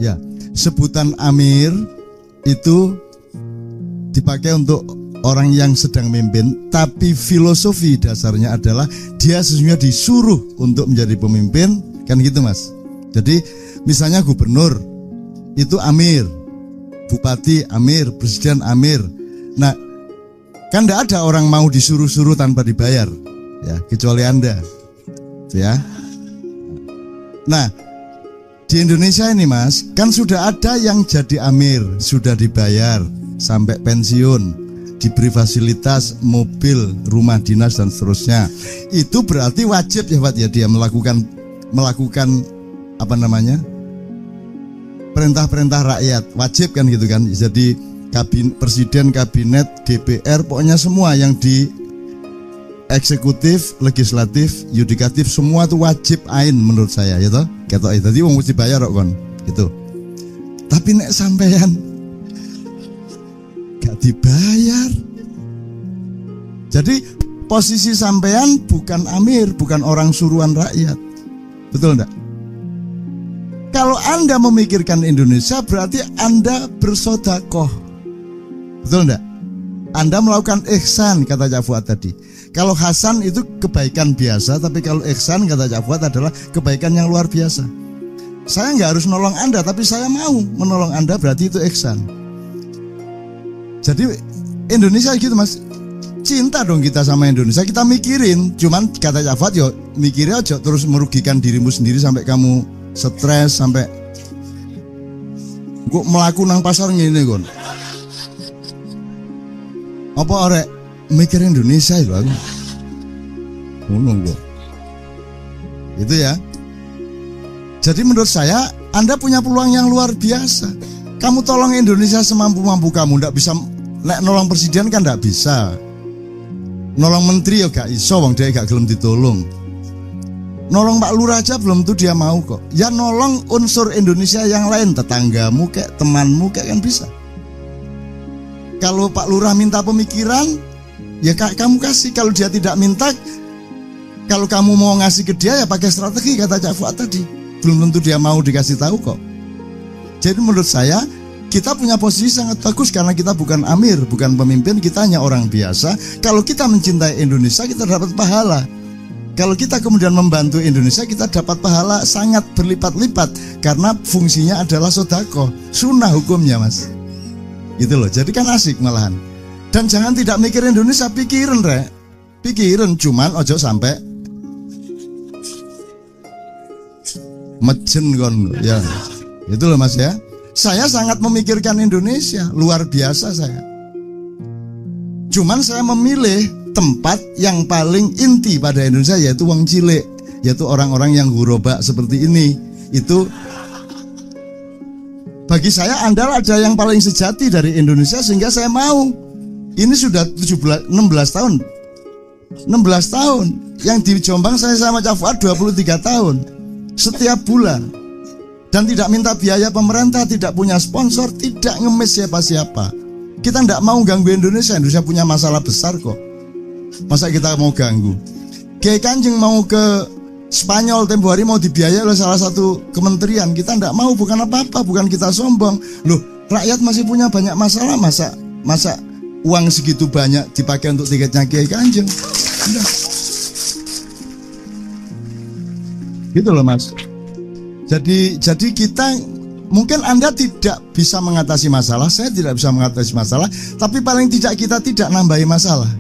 Ya, sebutan amir itu dipakai untuk orang yang sedang memimpin, tapi filosofi dasarnya adalah dia sesungguhnya disuruh untuk menjadi pemimpin, kan gitu Mas. Jadi misalnya gubernur itu amir, bupati amir, presiden amir. Nah, kan tidak ada orang mau disuruh-suruh tanpa dibayar, ya, kecuali Anda, ya. Nah, di Indonesia ini Mas, kan sudah ada yang jadi amir, sudah dibayar sampai pensiun, diberi fasilitas mobil, rumah dinas dan seterusnya. Itu berarti wajib ya Pak ya, dia melakukan apa namanya, perintah-perintah rakyat, wajib kan gitu kan. Jadi presiden, kabinet, DPR, pokoknya semua yang di eksekutif, legislatif, yudikatif, semua itu wajib ain menurut saya, ya toh. Jadi wong mesti bayar kok kon, gitu. Tapi nek sampean gak dibayar, jadi posisi sampean bukan amir, bukan orang suruhan rakyat, betul enggak? Kalau Anda memikirkan Indonesia, berarti Anda bersedekah, betul enggak? Anda melakukan ihsan, kata Cak Fuad tadi. Kalau hasan itu kebaikan biasa, tapi kalau ihsan, kata Cak Fuad, adalah kebaikan yang luar biasa. Saya nggak harus nolong Anda, tapi saya mau menolong Anda, berarti itu ihsan. Jadi Indonesia gitu Mas, cinta dong kita sama Indonesia, kita mikirin. Cuman kata Cak Fuad, yo mikirnya aja terus merugikan dirimu sendiri sampai kamu stres, sampai kok melaku nang pasar ngene kon. Apa orek mikir Indonesia itu aku ngomong kok. Itu ya. Jadi menurut saya Anda punya peluang yang luar biasa. Kamu tolong Indonesia semampu-mampu kamu. Nggak bisa nolong presiden kan nggak bisa. Nolong menteri ya gak iso, wong dia gak gelem ditolong. Nolong Pak Lurah aja belum tuh dia mau kok. Ya nolong unsur Indonesia yang lain, tetanggamu kayak temanmu kayak kan bisa. Kalau Pak Lurah minta pemikiran, ya kamu kasih. Kalau dia tidak minta, kalau kamu mau ngasih ke dia ya pakai strategi, kata Cak Fuad tadi. Belum tentu dia mau dikasih tahu kok. Jadi menurut saya kita punya posisi sangat bagus karena kita bukan amir, bukan pemimpin, kita hanya orang biasa. Kalau kita mencintai Indonesia, kita dapat pahala. Kalau kita kemudian membantu Indonesia, kita dapat pahala sangat berlipat-lipat karena fungsinya adalah sedekah, sunnah hukumnya Mas. Gitu loh. Jadi kan asik malahan. Dan jangan tidak mikir Indonesia, pikirin rek. Pikirin, cuman ojo sampai mejen kon ya. Itu loh Mas ya. Saya sangat memikirkan Indonesia, luar biasa saya. Cuman saya memilih tempat yang paling inti pada Indonesia, yaitu wong cilik, yaitu orang-orang yang ghuraba seperti ini. Itu bagi saya Anda ada yang paling sejati dari Indonesia, sehingga saya mau. Ini sudah 16 tahun. 16 tahun. Yang di Jombang saya sama Cak Fuad 23 tahun. Setiap bulan. Dan tidak minta biaya pemerintah, tidak punya sponsor, tidak ngemis siapa-siapa. Kita tidak mau ganggu Indonesia. Indonesia punya masalah besar kok. Masa kita mau ganggu? Kiai Kanjeng mau ke Spanyol tempo hari mau dibiayai oleh salah satu kementerian. Kita tidak mau, bukan apa-apa, bukan kita sombong. Loh, rakyat masih punya banyak masalah. Masa uang segitu banyak dipakai untuk tiketnya Kiai Kanjeng? Udah. Gitu loh Mas. Jadi kita, mungkin Anda tidak bisa mengatasi masalah, saya tidak bisa mengatasi masalah, tapi paling tidak kita tidak nambahi masalah,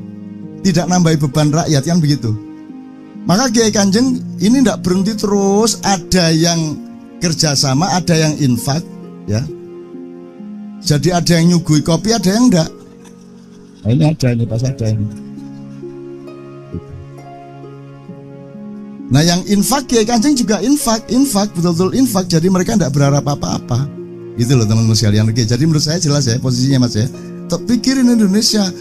tidak nambahi beban rakyat, kan begitu. Maka Kiai Kanjeng ini tidak berhenti terus, ada yang kerjasama, ada yang infak, ya. Jadi ada yang nyugui kopi, ada yang enggak. Nah, ini ada, ini pas ada ini. Nah yang infak, Kiai Kanjeng juga infak, betul-betul infak. Jadi mereka tidak berharap apa-apa. Gitu loh teman-teman sekalian. Oke, jadi menurut saya jelas ya posisinya Mas ya. Pikirin Indonesia.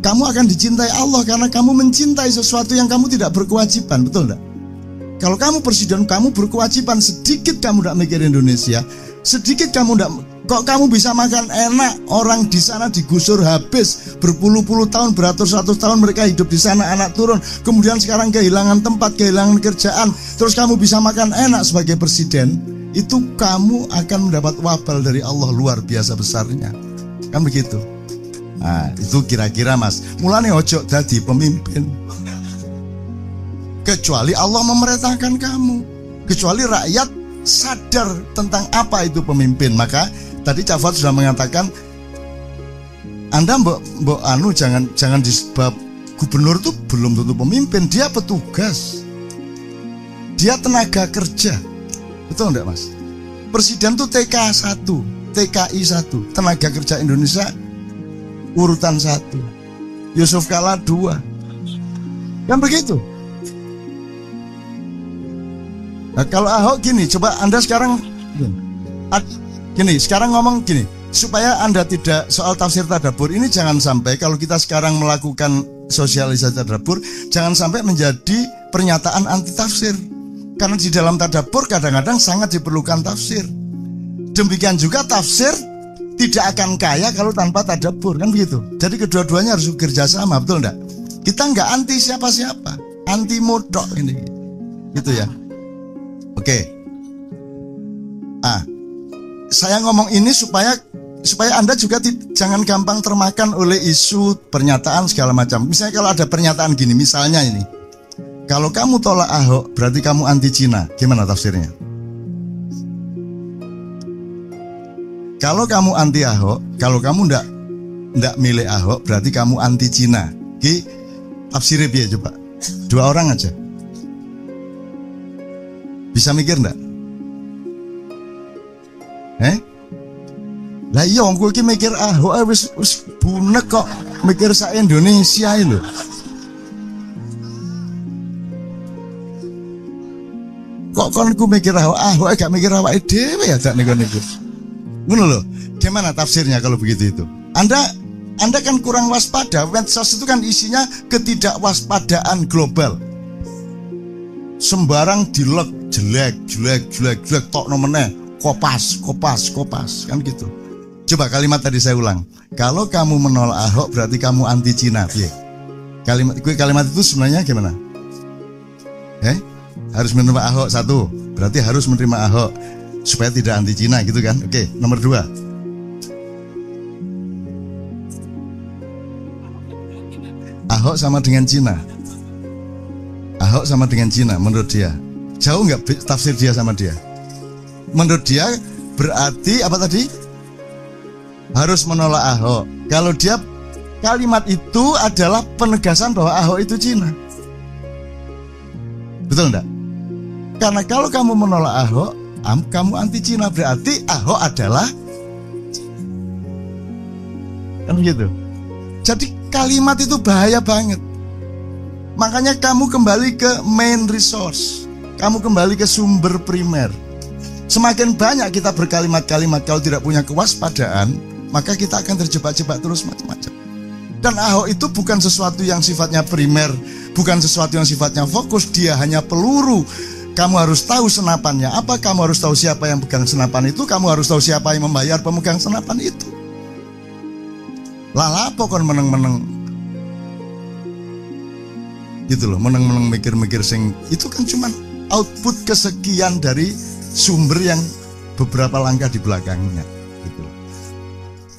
Kamu akan dicintai Allah karena kamu mencintai sesuatu yang kamu tidak berkewajiban, betul enggak? Kalau kamu presiden, kamu berkewajiban. Sedikit kamu tidak mikir Indonesia, sedikit kamu tidak. Kok kamu bisa makan enak? Orang di sana digusur habis berpuluh-puluh tahun, beratus-ratus tahun mereka hidup di sana, anak turun. Kemudian sekarang kehilangan tempat, kehilangan kerjaan. Terus kamu bisa makan enak sebagai presiden. itu kamu akan mendapat wabal dari Allah luar biasa besarnya. Kan begitu. Nah, itu kira-kira Mas. Mulane ojo dadi pemimpin. Kecuali Allah memerintahkan kamu. Kecuali rakyat sadar tentang apa itu pemimpin. Maka tadi Cafat sudah mengatakan, Anda mbok anu jangan disebab gubernur itu belum tentu pemimpin, dia petugas. Dia tenaga kerja. Betul enggak Mas? Presiden tuh TK 1, TKI 1, tenaga kerja Indonesia urutan 1. Yusuf Kala 2. Kan begitu. Nah, kalau Ahok gini, coba Anda sekarang gini, sekarang ngomong gini, supaya Anda tidak soal tafsir tadabbur ini jangan sampai kalau kita sekarang melakukan sosialisasi tadabbur jangan sampai menjadi pernyataan anti tafsir. Karena di dalam tadabbur kadang-kadang sangat diperlukan tafsir. Demikian juga tafsir tidak akan kaya kalau tanpa tadabbur, kan begitu. Jadi kedua-duanya harus bekerja sama, betul enggak? Kita enggak anti siapa-siapa, anti modok ini. Gitu ya. Oke. Saya ngomong ini supaya Anda juga jangan gampang termakan oleh isu pernyataan segala macam. Misalnya kalau ada pernyataan gini, misalnya ini, kalau kamu tolak Ahok berarti kamu anti Cina. Gimana tafsirnya? Kalau kamu anti Ahok, kalau kamu ndak milih Ahok berarti kamu anti Cina. Oke, tafsirnya biar coba. 2 orang aja. Bisa mikir ndak? Lah iya aku iki mikir Ahok wis bunek kok mikir sak Indonesia lho. Kok kon ku mikir Ahok gak mikir awake dhewe ya dak niku. Ngono lho. Gimana tafsirnya kalau begitu itu? Anda kan kurang waspada. Medsos itu kan isinya ketidakwaspadaan global. Sembarang dilek, jelek, tok nomene, kopas, kan gitu. Coba kalimat tadi saya ulang. Kalau kamu menolak Ahok berarti kamu anti Cina. Kalimat itu sebenarnya gimana? Harus menerima Ahok 1, berarti harus menerima Ahok supaya tidak anti Cina gitu kan. Oke, nomor 2. Ahok sama dengan Cina. Ahok sama dengan Cina menurut dia. Jauh nggak tafsir dia sama dia? Menurut dia berarti apa tadi? Harus menolak Ahok. Kalau dia kalimat itu adalah penegasan bahwa Ahok itu Cina. Betul enggak? Karena kalau kamu menolak Ahok, kamu anti Cina, berarti Ahok adalah kan begitu. Jadi kalimat itu bahaya banget. Makanya kamu kembali ke main resource. Kamu kembali ke sumber primer. Semakin banyak kita berkalimat-kalimat kalau tidak punya kewaspadaan, maka kita akan terjebak-jebak terus macam-macam. Dan Ahok itu bukan sesuatu yang sifatnya primer, bukan sesuatu yang sifatnya fokus, dia hanya peluru. Kamu harus tahu senapannya apa, kamu harus tahu siapa yang pegang senapan itu, kamu harus tahu siapa yang membayar pemegang senapan itu. Lala pokon meneng-meneng gitu loh, meneng-meneng mikir-mikir sing itu kan cuma output kesekian dari sumber yang beberapa langkah di belakangnya gitu loh.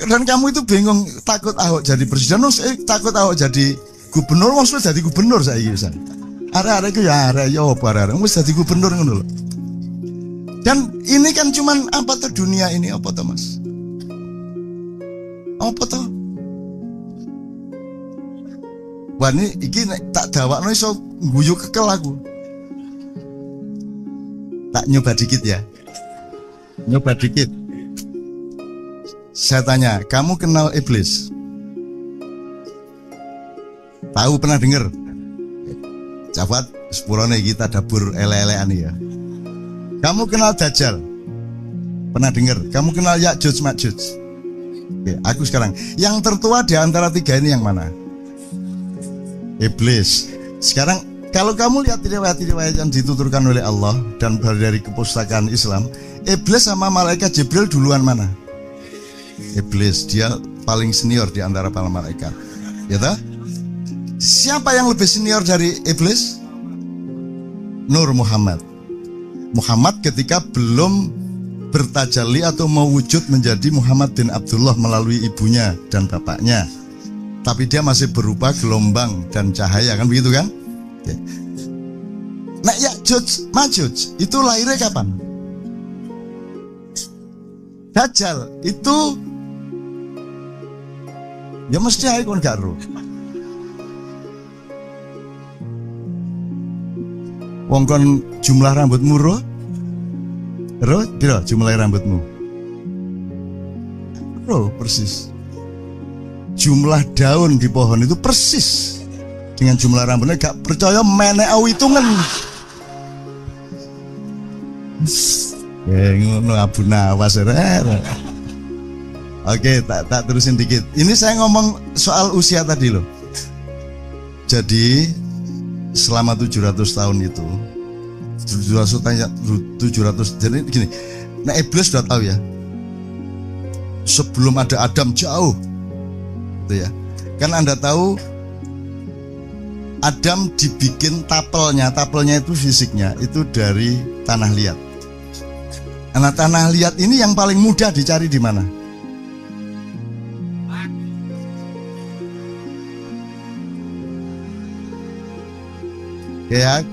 Dan kamu itu bingung, takut Ahok jadi presiden, takut Ahok jadi gubernur, maksudnya jadi gubernur saya bisa. Arek-arek itu ya arek yo apa arek wis dadi gubernur ngono lho. Dan ini kan cuman apa tuh dunia ini apa tuh Mas? Apa tuh? Wah ini iki tak dawakno iso guyu kekel aku. Tak nyoba dikit ya. Nyoba dikit. Saya tanya, kamu kenal iblis? Tahu, pernah dengar? Cafat sepurone kita dapur ele-elean ya. Kamu kenal Dajjal? Pernah dengar? Kamu kenal Ya'juj Ma'juj? Oke, aku sekarang yang tertua di antara 3 ini yang mana? Iblis. Sekarang kalau kamu lihat riwayat-riwayat yang dituturkan oleh Allah dan dari kepustakaan Islam, Iblis sama malaikat Jibril duluan mana? Iblis, dia paling senior di antara para malaikat. Ya toh? Siapa yang lebih senior dari Iblis? Nur Muhammad. Muhammad ketika belum bertajalli atau mewujud menjadi Muhammad bin Abdullah melalui ibunya dan bapaknya. Tapi dia masih berupa gelombang dan cahaya, kan begitu kan? Oke. Nah, Ya'juj Ma'juj itu lahirnya kapan? Dajjal itu ya mesti ae kon gak ro. Wong kon jumlah rambutmu ro? Ro, piro jumlah rambutmu? Ro, persis. Jumlah daun di pohon itu persis dengan jumlah rambutnya. Gak percaya menek hitungan. Ngono Abu Nawas. Oke, tak terusin dikit. Ini saya ngomong soal usia tadi loh. Jadi selama 700 tahun itu 700 jadi gini. Nah, iblis sudah tahu ya. Sebelum ada Adam jauh. Itu ya. Kan Anda tahu Adam dibikin tapelnya itu fisiknya itu dari tanah liat. Nah, tanah liat ini yang paling mudah dicari di mana? Ya,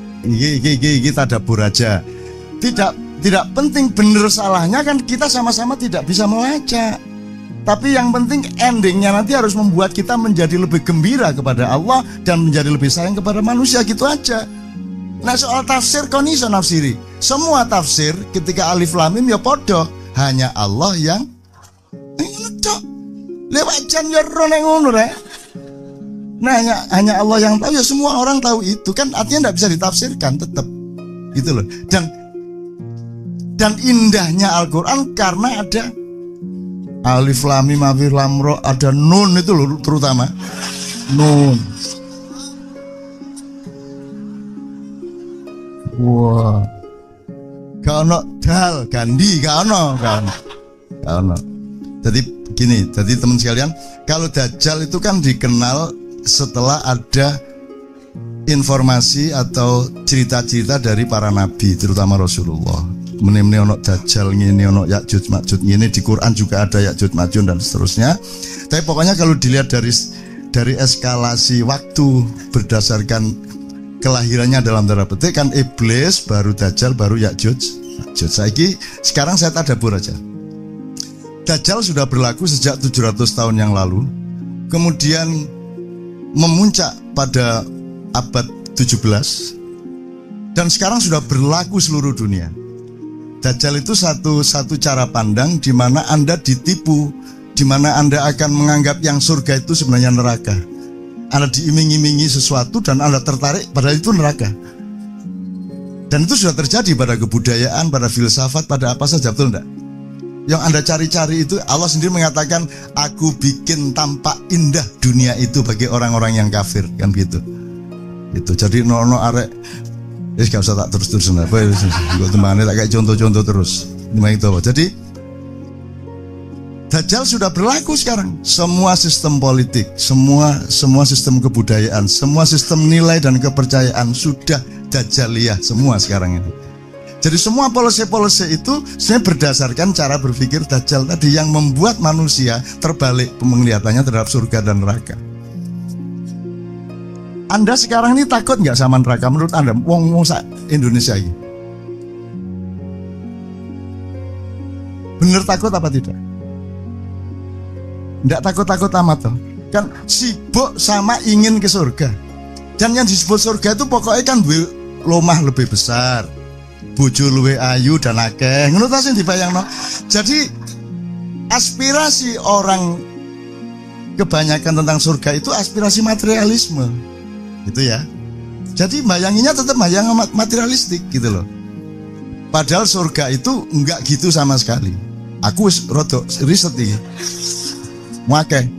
kita dapur aja. Tidak penting benar salahnya, kan kita sama-sama tidak bisa melacak. Tapi yang penting endingnya nanti harus membuat kita menjadi lebih gembira kepada Allah dan menjadi lebih sayang kepada manusia, gitu aja. Nah, soal tafsir kon iso nafsiri. Semua tafsir ketika alif lam mim ya podo, hanya Allah yang ngono. Lewat jan ya ro nek ngono rek. Nah, hanya Allah yang tahu, ya semua orang tahu itu kan, artinya tidak bisa ditafsirkan tetap gitu loh. Dan indahnya Al-Quran karena ada alif lam mim alif lam ro, ada nun itu loh, terutama nun. Wah, gak ono dal gandi, gak ono. Jadi gini, jadi teman sekalian, kalau Dajjal itu kan dikenal setelah ada informasi atau cerita-cerita dari para nabi, terutama Rasulullah. Meneh-meneh ono Dajjal ngene, ono Ya'juj Ma'juj ngene, di Quran juga ada Ya'juj Ma'juj dan seterusnya. Tapi pokoknya kalau dilihat dari eskalasi waktu berdasarkan kelahirannya dalam tanda petik, kan iblis, baru Dajjal, baru Ya'juj Ma'juj. Sekarang saya tadabbur aja. Dajjal sudah berlaku sejak 700 tahun yang lalu. Kemudian memuncak pada abad 17 dan sekarang sudah berlaku seluruh dunia. Dajjal itu satu cara pandang di mana Anda ditipu, di mana Anda akan menganggap yang surga itu sebenarnya neraka. Anda diiming-imingi sesuatu dan Anda tertarik padahal itu neraka. Dan itu sudah terjadi pada kebudayaan, pada filsafat, pada apa saja, betul enggak? Yang Anda cari-cari itu, Allah sendiri mengatakan, aku bikin tampak indah dunia itu bagi orang-orang yang kafir, kan gitu. Itu jadi no arek, gak usah tak terus-terusan apa, gue temannya tak kayak contoh-contoh terus. Jadi Dajjal sudah berlaku sekarang. Semua sistem politik, semua sistem kebudayaan, semua sistem nilai dan kepercayaan sudah Dajjaliyah semua sekarang ini. Jadi semua polisi-polisi itu sebenarnya berdasarkan cara berpikir Dajjal tadi yang membuat manusia terbalik penglihatannya terhadap surga dan neraka. Anda sekarang ini takut nggak sama neraka menurut Anda? Wong Indonesia ini bener takut apa tidak? Nggak takut-takut amat toh. Kan sibuk sama ingin ke surga. Dan yang disebut surga itu pokoknya kan lomah lebih besar, bojo luwe ayu dan akeh. Ngono ta sing dibayangno. Jadi aspirasi orang kebanyakan tentang surga itu aspirasi materialisme. Gitu ya. Jadi bayanginnya tetap bayang materialistik gitu loh. Padahal surga itu enggak gitu sama sekali. Aku rodok riset iki. Muake.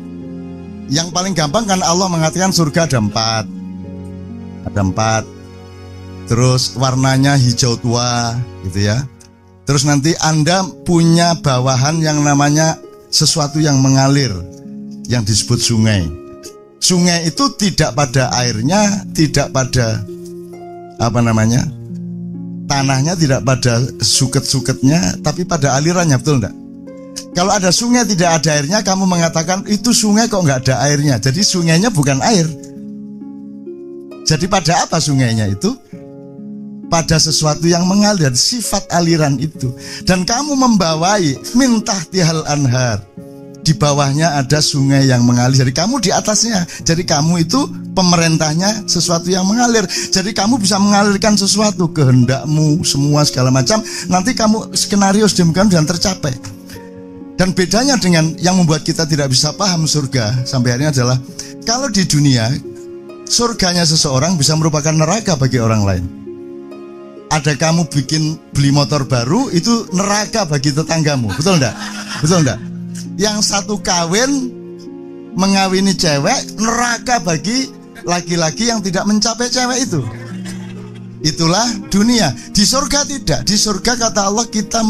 Yang paling gampang kan Allah mengatakan surga ada empat. Terus warnanya hijau tua gitu ya. Terus nanti Anda punya bawahan yang namanya sesuatu yang mengalir, yang disebut sungai. Sungai itu tidak pada airnya, tidak pada tanahnya tidak pada suket-suketnya, tapi pada alirannya, betul enggak? Kalau ada sungai tidak ada airnya, kamu mengatakan itu sungai kok nggak ada airnya. Jadi sungainya bukan air. Jadi pada apa sungainya itu? Pada sesuatu yang mengalir, sifat aliran itu. Dan kamu membawai min tahtihal anhar. Di bawahnya ada sungai yang mengalir. Jadi kamu di atasnya. Jadi kamu itu pemerintahnya sesuatu yang mengalir. Jadi kamu bisa mengalirkan sesuatu, kehendakmu, semua segala macam. Nanti kamu skenario sedemikian dan tercapai. Dan bedanya dengan yang membuat kita tidak bisa paham surga sampai hari ini adalah, kalau di dunia surganya seseorang bisa merupakan neraka bagi orang lain. Ada kamu beli motor baru, itu neraka bagi tetanggamu, betul enggak? Betul enggak? Yang satu kawin mengawini cewek, neraka bagi laki-laki yang tidak mencapai cewek itu. Itulah dunia. Di surga tidak. Di surga kata Allah kita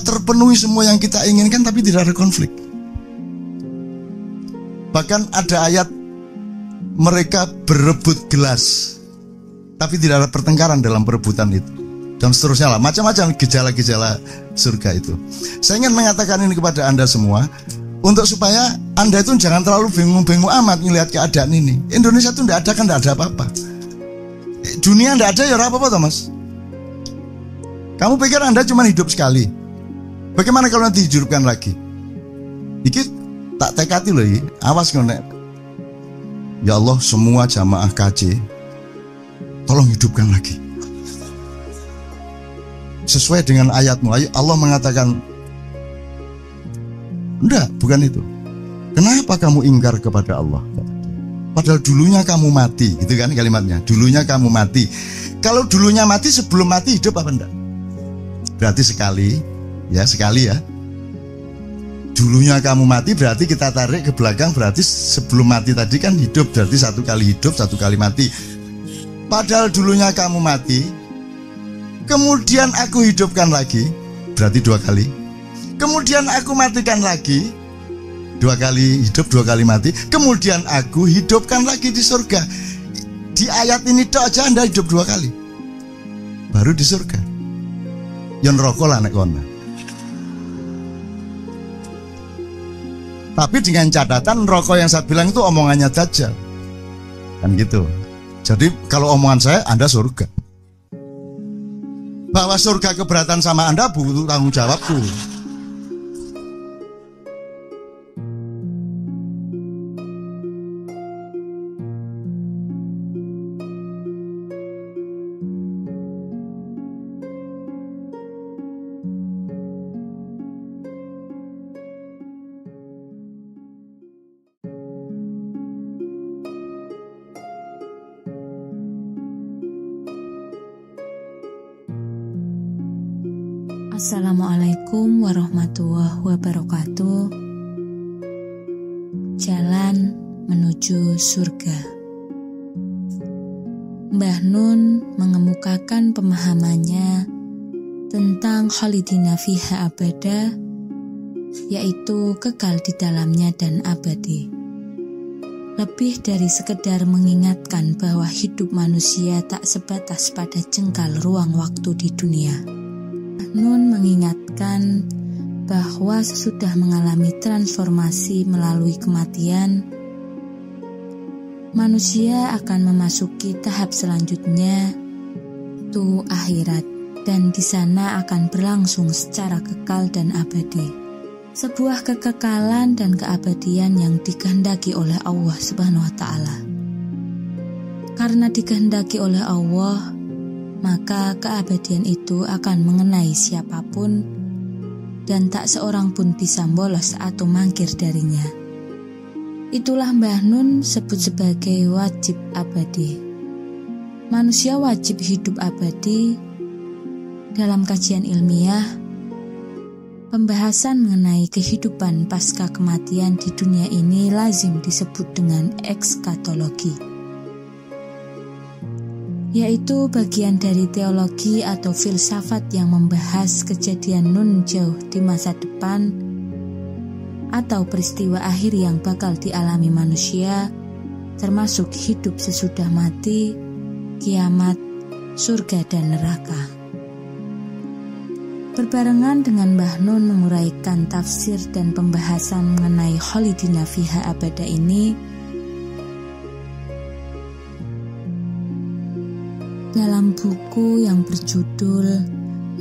terpenuhi semua yang kita inginkan, tapi tidak ada konflik. Bahkan ada ayat mereka berebut gelas, tapi tidak ada pertengkaran dalam perebutan itu, dan seterusnya lah, macam-macam gejala-gejala surga itu. Saya ingin mengatakan ini kepada Anda semua, untuk supaya Anda itu jangan terlalu bingung-bingung amat melihat keadaan ini. Indonesia itu tidak ada, kan tidak ada apa-apa. Dunia tidak ada ya apa-apa, Thomas. Kamu pikir Anda cuma hidup sekali? Bagaimana kalau nanti dihidupkan lagi? Dikit tak tekati loh, awas ngonek. Ya Allah, semua jamaah KC tolong hidupkan lagi sesuai dengan ayatmu. Allah mengatakan, enggak, bukan itu. Kenapa kamu ingkar kepada Allah? Padahal dulunya kamu mati, gitu kan kalimatnya. Dulunya kamu mati. Kalau dulunya mati, sebelum mati hidup apa enggak? Berarti sekali ya. Dulunya kamu mati berarti kita tarik ke belakang, berarti sebelum mati tadi kan hidup, berarti satu kali hidup, satu kali mati. Padahal dulunya kamu mati, kemudian aku hidupkan lagi, berarti dua kali. Kemudian aku matikan lagi, dua kali hidup, dua kali mati. Kemudian aku hidupkan lagi di surga. Di ayat ini tok aja Anda hidup dua kali, baru di surga. Yang rokok lah nek kono. Tapi dengan catatan rokok yang saya bilang itu omongannya Dajjal, kan gitu. Jadi kalau omongan saya, Anda surga. Bahwa surga keberatan sama Anda butuh tanggung jawabku. Assalamualaikum warahmatullahi wabarakatuh. Jalan menuju surga. Mbah Nun mengemukakan pemahamannya tentang khalidina fiha abada, yaitu kekal di dalamnya dan abadi. Lebih dari sekedar mengingatkan bahwa hidup manusia tak sebatas pada jengkal ruang waktu di dunia. Nun mengingatkan bahwa sesudah mengalami transformasi melalui kematian, manusia akan memasuki tahap selanjutnya, yaitu akhirat, dan di sana akan berlangsung secara kekal dan abadi. Sebuah kekekalan dan keabadian yang dikehendaki oleh Allah Subhanahu wa Ta'ala. Karena dikehendaki oleh Allah, maka keabadian itu akan mengenai siapapun dan tak seorang pun bisa bolos atau mangkir darinya. Itulah Mbah Nun sebut sebagai wajib abadi. Manusia wajib hidup abadi. Dalam kajian ilmiah, pembahasan mengenai kehidupan pasca kematian di dunia ini lazim disebut dengan ekskatologi, yaitu bagian dari teologi atau filsafat yang membahas kejadian nun jauh di masa depan atau peristiwa akhir yang bakal dialami manusia, termasuk hidup sesudah mati, kiamat, surga dan neraka. Berbarengan dengan Mbah Nun menguraikan tafsir dan pembahasan mengenai Khalidina Fiha Abada ini, dalam buku yang berjudul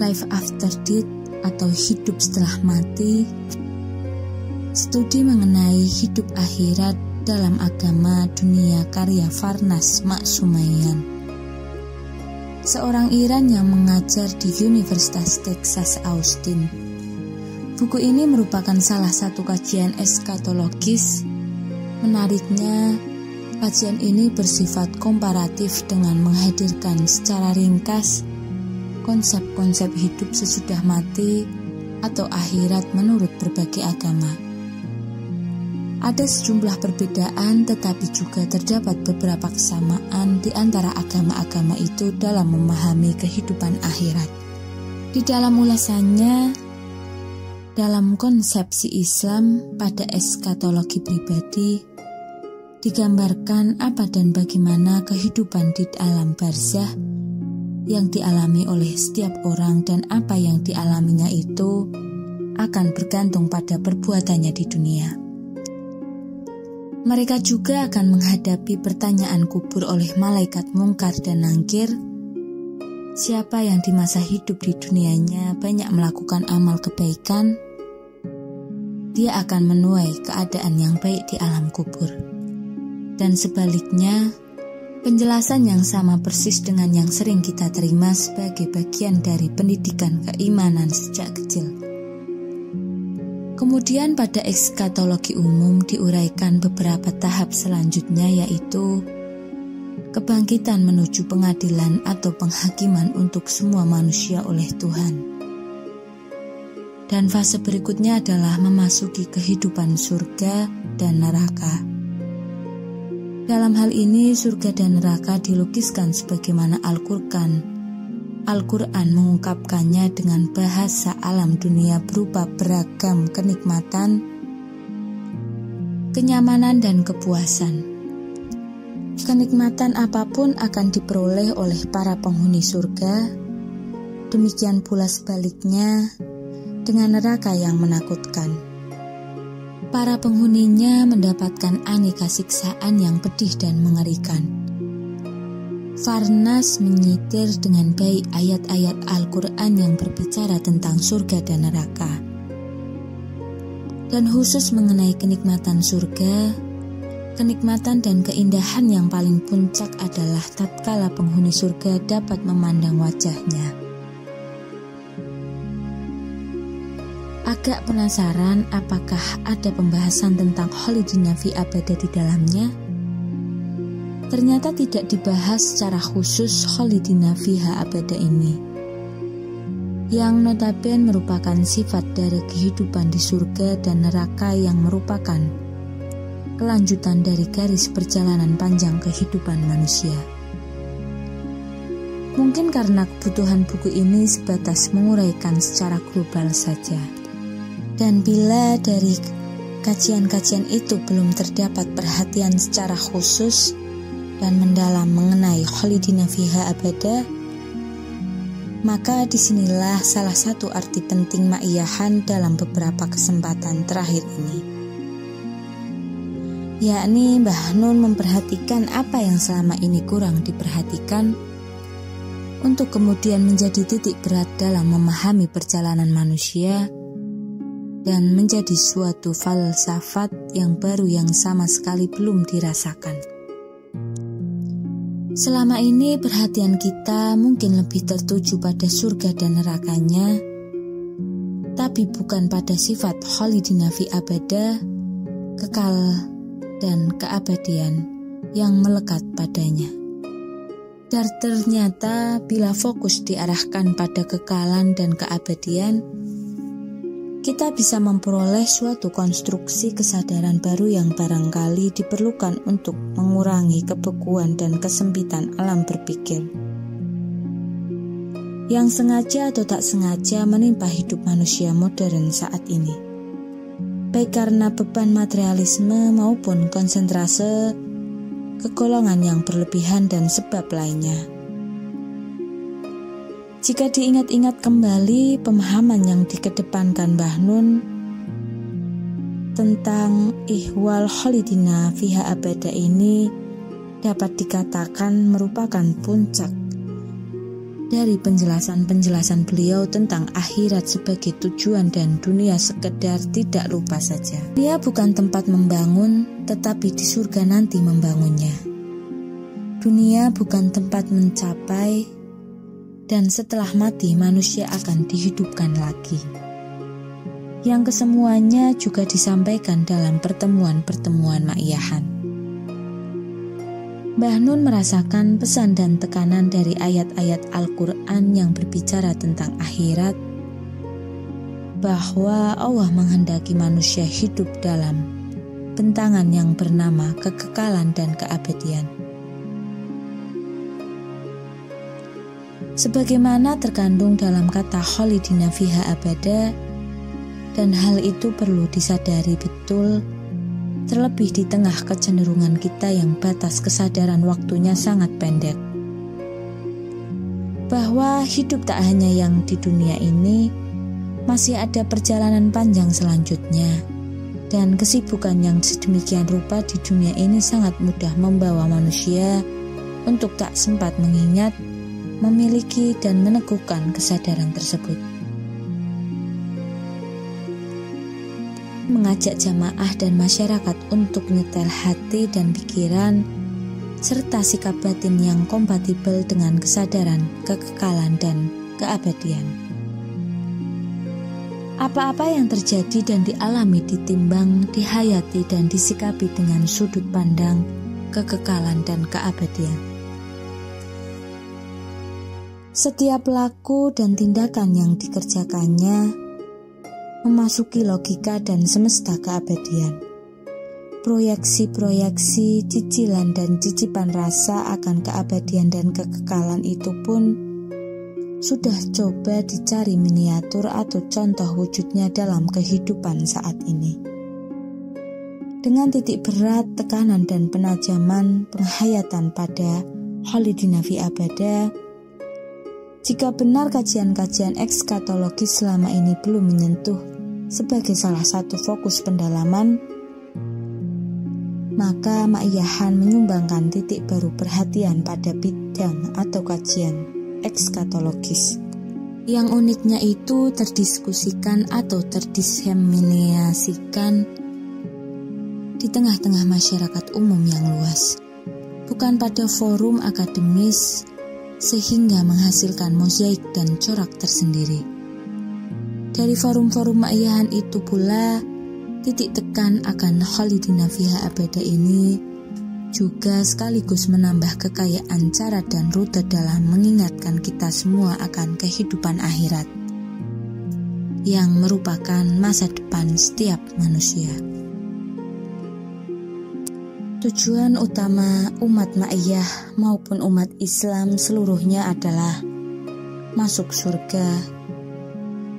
Life After Death atau Hidup Setelah Mati, studi mengenai hidup akhirat dalam agama dunia karya Farnas Maksumayan, seorang Iran yang mengajar di Universitas Texas Austin. Buku ini merupakan salah satu kajian eskatologis. Menariknya, kajian ini bersifat komparatif dengan menghadirkan secara ringkas konsep-konsep hidup sesudah mati atau akhirat menurut berbagai agama. Ada sejumlah perbedaan, tetapi juga terdapat beberapa kesamaan di antara agama-agama itu dalam memahami kehidupan akhirat. Di dalam ulasannya, dalam konsepsi Islam pada eskatologi pribadi, digambarkan apa dan bagaimana kehidupan di alam barzah yang dialami oleh setiap orang, dan apa yang dialaminya itu akan bergantung pada perbuatannya di dunia. Mereka juga akan menghadapi pertanyaan kubur oleh malaikat mungkar dan nangkir. Siapa yang di masa hidup di dunianya banyak melakukan amal kebaikan, dia akan menuai keadaan yang baik di alam kubur. Dan sebaliknya, penjelasan yang sama persis dengan yang sering kita terima sebagai bagian dari pendidikan keimanan sejak kecil. Kemudian pada eskatologi umum diuraikan beberapa tahap selanjutnya, yaitu kebangkitan menuju pengadilan atau penghakiman untuk semua manusia oleh Tuhan. Dan fase berikutnya adalah memasuki kehidupan surga dan neraka. Dalam hal ini, surga dan neraka dilukiskan sebagaimana Al-Quran mengungkapkannya dengan bahasa alam dunia berupa beragam kenikmatan, kenyamanan, dan kepuasan. Kenikmatan apapun akan diperoleh oleh para penghuni surga, demikian pula sebaliknya dengan neraka yang menakutkan. Para penghuninya mendapatkan aneka siksaan yang pedih dan mengerikan. Farnas menyitir dengan baik ayat-ayat Al-Quran yang berbicara tentang surga dan neraka. Dan khusus mengenai kenikmatan surga, kenikmatan dan keindahan yang paling puncak adalah tatkala penghuni surga dapat memandang wajahnya. Agak penasaran apakah ada pembahasan tentang Khalidina fi Abada di dalamnya? Ternyata tidak dibahas secara khusus Khalidina Fiha Abada ini, yang notabene merupakan sifat dari kehidupan di surga dan neraka yang merupakan kelanjutan dari garis perjalanan panjang kehidupan manusia. Mungkin karena kebutuhan buku ini sebatas menguraikan secara global saja. Dan bila dari kajian-kajian itu belum terdapat perhatian secara khusus dan mendalam mengenai Khalidina Fiha Abada, maka disinilah salah satu arti penting ma'iyahan dalam beberapa kesempatan terakhir ini, yakni Mbah Nun memperhatikan apa yang selama ini kurang diperhatikan untuk kemudian menjadi titik berat dalam memahami perjalanan manusia dan menjadi suatu falsafat yang baru yang sama sekali belum dirasakan. Selama ini perhatian kita mungkin lebih tertuju pada surga dan nerakanya, tapi bukan pada sifat Khalidina fi Abada, kekal dan keabadian yang melekat padanya. Dan ternyata bila fokus diarahkan pada kekalan dan keabadian, kita bisa memperoleh suatu konstruksi kesadaran baru yang barangkali diperlukan untuk mengurangi kebekuan dan kesempitan alam berpikir yang sengaja atau tak sengaja menimpa hidup manusia modern saat ini, baik karena beban materialisme maupun konsentrase kegolongan yang berlebihan dan sebab lainnya. Jika diingat-ingat kembali pemahaman yang dikedepankan Mbah Nun tentang ihwal khalidina fiha abada ini dapat dikatakan merupakan puncak dari penjelasan-penjelasan beliau tentang akhirat sebagai tujuan dan dunia sekedar tidak lupa saja. Dia bukan tempat membangun, tetapi di surga nanti membangunnya. Dunia bukan tempat mencapai, dan setelah mati manusia akan dihidupkan lagi. Yang kesemuanya juga disampaikan dalam pertemuan-pertemuan Ma'iyahan. Mbah Nun merasakan pesan dan tekanan dari ayat-ayat Al-Quran yang berbicara tentang akhirat, bahwa Allah menghendaki manusia hidup dalam bentangan yang bernama kekekalan dan keabadian. Sebagaimana terkandung dalam kata khalidina fiha abada, dan hal itu perlu disadari betul, terlebih di tengah kecenderungan kita yang batas kesadaran waktunya sangat pendek. Bahwa hidup tak hanya yang di dunia ini, masih ada perjalanan panjang selanjutnya, dan kesibukan yang sedemikian rupa di dunia ini sangat mudah membawa manusia untuk tak sempat mengingat, memiliki dan meneguhkan kesadaran tersebut. Mengajak jamaah dan masyarakat untuk nyetel hati dan pikiran serta sikap batin yang kompatibel dengan kesadaran, kekekalan dan keabadian. Apa-apa yang terjadi dan dialami ditimbang, dihayati dan disikapi dengan sudut pandang, kekekalan dan keabadian. Setiap laku dan tindakan yang dikerjakannya memasuki logika dan semesta keabadian. Proyeksi-proyeksi, cicilan dan cicipan rasa akan keabadian dan kekekalan itu pun sudah coba dicari miniatur atau contoh wujudnya dalam kehidupan saat ini. Dengan titik berat, tekanan dan penajaman penghayatan pada khalidina fi abada, jika benar kajian-kajian ekskatologis selama ini belum menyentuh sebagai salah satu fokus pendalaman, maka Ma'iyahan menyumbangkan titik baru perhatian pada bidang atau kajian ekskatologis. Yang uniknya itu terdiskusikan atau terdiseminasikan di tengah-tengah masyarakat umum yang luas, bukan pada forum akademis, sehingga menghasilkan mozaik dan corak tersendiri. Dari forum-forum Ma'iyahan itu pula, titik tekan akan khalidina fiha abada ini juga sekaligus menambah kekayaan cara dan rute dalam mengingatkan kita semua akan kehidupan akhirat yang merupakan masa depan setiap manusia. Tujuan utama umat Ma'iyah maupun umat Islam seluruhnya adalah masuk surga.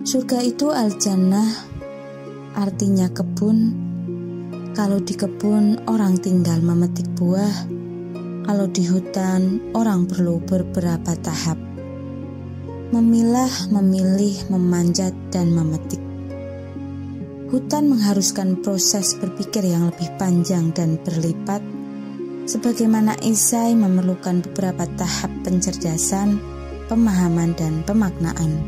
Surga itu al-jannah, artinya kebun. Kalau di kebun orang tinggal memetik buah, kalau di hutan orang perlu beberapa tahap. Memilah, memilih, memanjat, dan memetik. Hutan mengharuskan proses berpikir yang lebih panjang dan berlipat, sebagaimana esai memerlukan beberapa tahap pencerdasan, pemahaman, dan pemaknaan.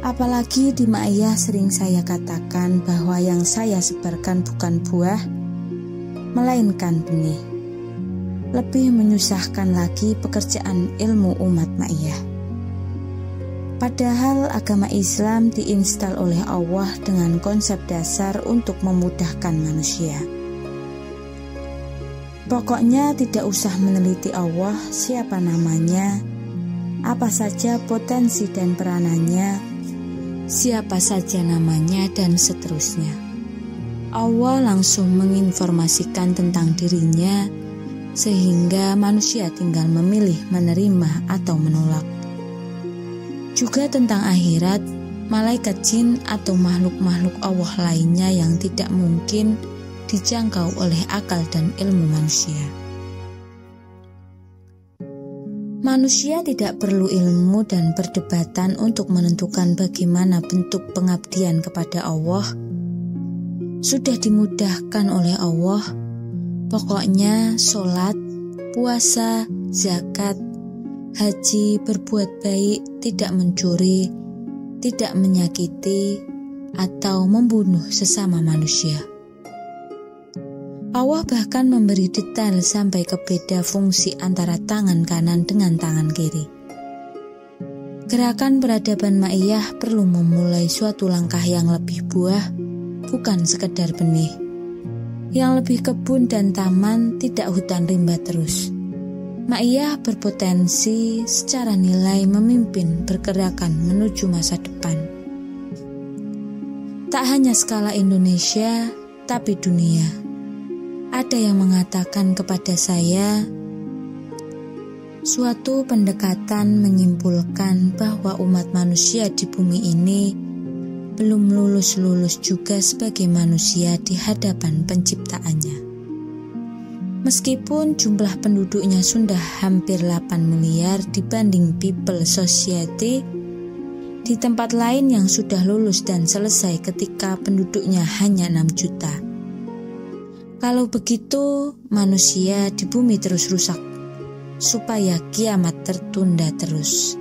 Apalagi di Ma'iyah sering saya katakan bahwa yang saya sebarkan bukan buah, melainkan benih. Lebih menyusahkan lagi pekerjaan ilmu umat Ma'iyah. Padahal agama Islam diinstal oleh Allah dengan konsep dasar untuk memudahkan manusia. Pokoknya tidak usah meneliti Allah, siapa namanya, apa saja potensi dan peranannya, siapa saja namanya, dan seterusnya. Allah langsung menginformasikan tentang dirinya, sehingga manusia tinggal memilih menerima atau menolak. Juga tentang akhirat, malaikat jin atau makhluk-makhluk Allah lainnya yang tidak mungkin dijangkau oleh akal dan ilmu manusia. Manusia tidak perlu ilmu dan perdebatan untuk menentukan bagaimana bentuk pengabdian kepada Allah. Sudah dimudahkan oleh Allah. Pokoknya sholat, puasa, zakat, haji, berbuat baik, tidak mencuri, tidak menyakiti, atau membunuh sesama manusia. Allah bahkan memberi detail sampai ke beda fungsi antara tangan kanan dengan tangan kiri. Gerakan peradaban ma'iyah perlu memulai suatu langkah yang lebih buah, bukan sekedar benih. Yang lebih kebun dan taman, tidak hutan rimba terus. Ma'iyah berpotensi secara nilai memimpin pergerakan menuju masa depan. Tak hanya skala Indonesia, tapi dunia. Ada yang mengatakan kepada saya, suatu pendekatan menyimpulkan bahwa umat manusia di bumi ini belum lulus-lulus juga sebagai manusia di hadapan penciptaannya. Meskipun jumlah penduduknya sudah hampir 8 miliar dibanding People Society, di tempat lain yang sudah lulus dan selesai ketika penduduknya hanya 6 juta. Kalau begitu, manusia di bumi terus rusak, supaya kiamat tertunda terus.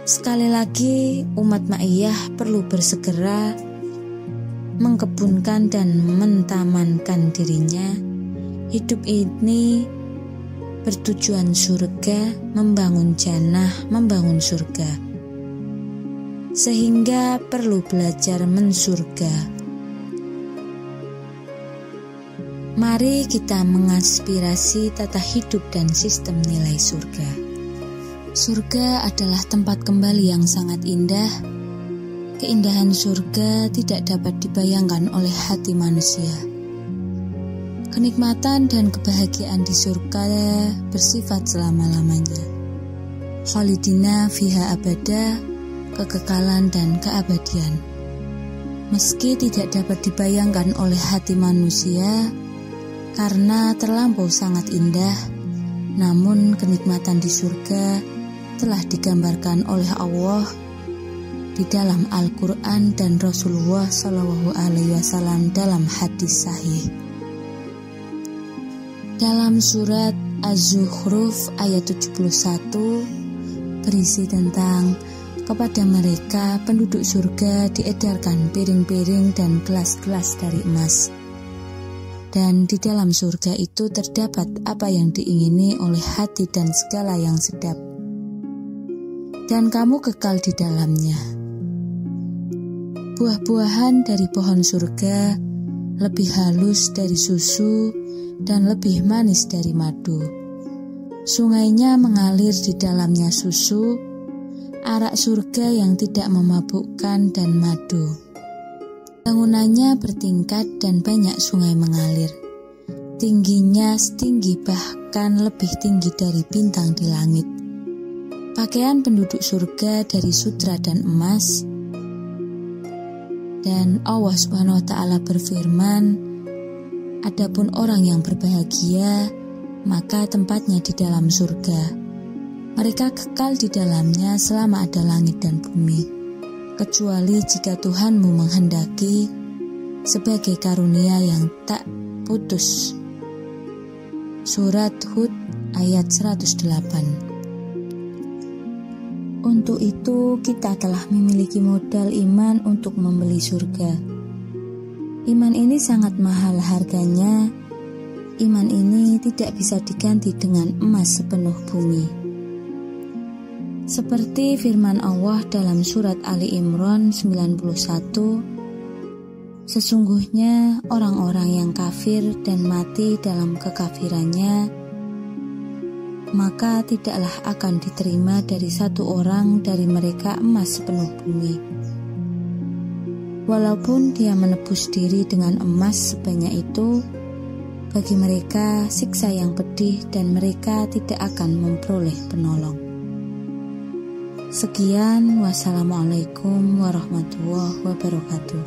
Sekali lagi, umat ma'iyah perlu bersegera mengkebunkan dan mentamankan dirinya. Hidup ini bertujuan surga, membangun jannah, membangun surga. Sehingga perlu belajar mensurga. Mari kita mengaspirasi tata hidup dan sistem nilai surga. Surga adalah tempat kembali yang sangat indah. Keindahan surga tidak dapat dibayangkan oleh hati manusia. Kenikmatan dan kebahagiaan di surga bersifat selama-lamanya. Khalidina fiha abada, kekekalan dan keabadian. Meski tidak dapat dibayangkan oleh hati manusia, karena terlampau sangat indah, namun kenikmatan di surga telah digambarkan oleh Allah di dalam Al-Quran dan Rasulullah SAW dalam hadis sahih. Dalam surat Az-Zukhruf ayat 71 berisi tentang kepada mereka penduduk surga diedarkan piring-piring dan gelas-gelas dari emas. Dan di dalam surga itu terdapat apa yang diingini oleh hati dan segala yang sedap. Dan kamu kekal di dalamnya. Buah-buahan dari pohon surga lebih halus dari susu dan lebih manis dari madu. Sungainya mengalir di dalamnya susu, arak surga yang tidak memabukkan dan madu. Bangunannya bertingkat dan banyak sungai mengalir. Tingginya setinggi bahkan lebih tinggi dari bintang di langit. Pakaian penduduk surga dari sutra dan emas. Dan Allah SWT berfirman, adapun orang yang berbahagia, maka tempatnya di dalam surga. Mereka kekal di dalamnya selama ada langit dan bumi, kecuali jika Tuhanmu menghendaki, sebagai karunia yang tak putus. Surat Hud ayat 108. Untuk itu kita telah memiliki modal iman untuk membeli surga. Iman ini sangat mahal harganya. Iman ini tidak bisa diganti dengan emas sepenuh bumi. Seperti firman Allah dalam surat Ali Imran 91, sesungguhnya orang-orang yang kafir dan mati dalam kekafirannya, maka tidaklah akan diterima dari satu orang dari mereka emas sepenuh bumi. Walaupun dia menebus diri dengan emas sebanyak itu, bagi mereka siksa yang pedih dan mereka tidak akan memperoleh penolong. Sekian, wassalamualaikum warahmatullahi wabarakatuh.